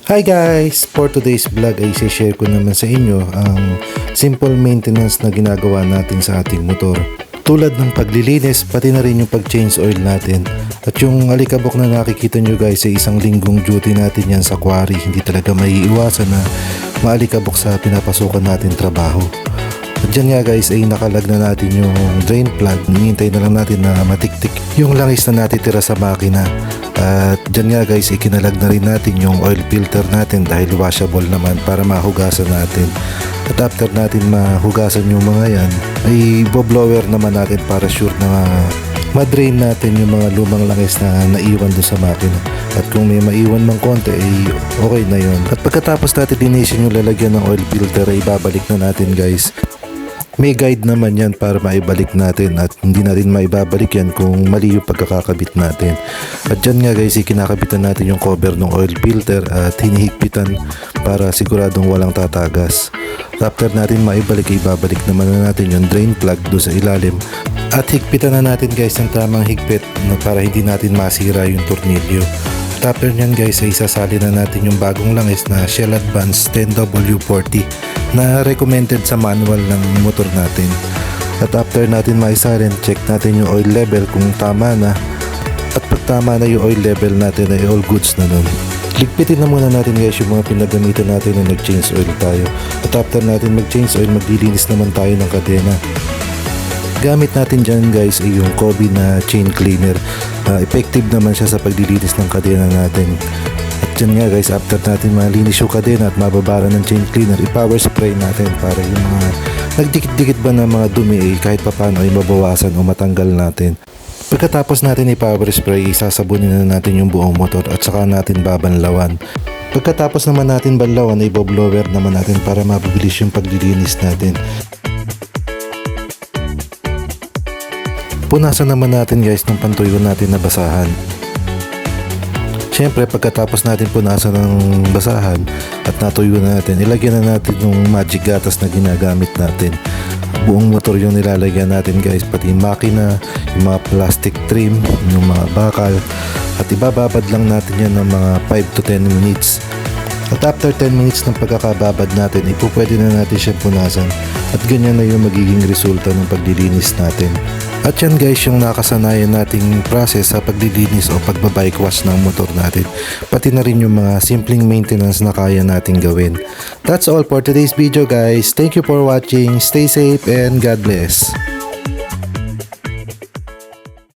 Hi guys! For today's vlog ay share ko naman sa inyo ang simple maintenance na ginagawa natin sa ating motor. Tulad ng paglilinis, pati na rin yung pag-change oil natin. At yung alikabok na nakikita nyo guys ay isang linggong duty natin yan sa quarry. Hindi talaga maiiwasan na maalikabok sa pinapasukan natin trabaho. At dyan nga guys ay nakalag na natin yung drain plug. Hinihintay na lang natin na matiktik yung langis na natitira sa makina. At dyan nga guys ikinalag na rin natin yung oil filter natin dahil washable naman para mahugasan natin. At after natin mahugasan yung mga yan ay bo-blower naman natin para sure na ma-drain natin yung mga lumang langis na naiwan doon sa makina. At kung may maiwan mang konti ay okay na yun. At pagkatapos natin linisin yung lalagyan ng oil filter ay babalik na natin guys. May guide naman yan para maibalik natin at hindi natin maibabalik yan kung mali yung pagkakakabit natin. At dyan nga guys, ikinakabitan natin yung cover ng oil filter at hinihigpitan para siguradong walang tatagas. After natin maibalik, ibabalik naman na natin yung drain plug doon sa ilalim. At higpitan na natin guys ng tamang higpit para hindi natin masira yung tornilyo. At after nyan guys ay isasali na natin yung bagong langis na Shell Advance 10W40 na recommended sa manual ng motor natin. At after natin maisalin, check natin yung oil level kung tama na. At pag tama na yung oil level natin ay all goods na nun. Ligpitin na muna natin guys yung mga pinagamitan natin na nag-change oil tayo. At after natin mag-change oil, maglilinis naman tayo ng kadena. Gamit natin dyan guys ay yung Kobe na chain cleaner. Effective naman siya sa paglilinis ng kadena natin. At dyan nga guys, after natin malinis yung kadena at mababara ng chain cleaner, i-power spray natin para yung mga nagdikit-dikit ba ng mga dumi ay kahit papano ay mabawasan o matanggal natin. Pagkatapos natin i-power spray, isasabunin na natin yung buong motor at saka natin babanlawan. Pagkatapos naman natin banlawan ay bo-blower naman natin para mabilis yung paglilinis natin. Punasan naman natin guys ng pantuyo natin na basahan. Siyempre pagkatapos natin punasan ng basahan at natuyo na natin, ilagyan na natin yung magic gatas na ginagamit natin. Buong motor yung nilalagyan natin guys, pati yung makina, yung mga plastic trim, yung mga bakal. At ibababad lang natin yan ng mga 5 to 10 minutes. At after 10 minutes ng pagkakababad natin, pwede na natin siyang punasan. At ganyan na yung magiging resulta ng paglilinis natin. At yan guys yung nakasanayan nating process sa paglilinis o pagbabike wash ng motor natin. Pati na rin yung mga simpleng maintenance na kaya nating gawin. That's all for today's video guys. Thank you for watching. Stay safe and God bless.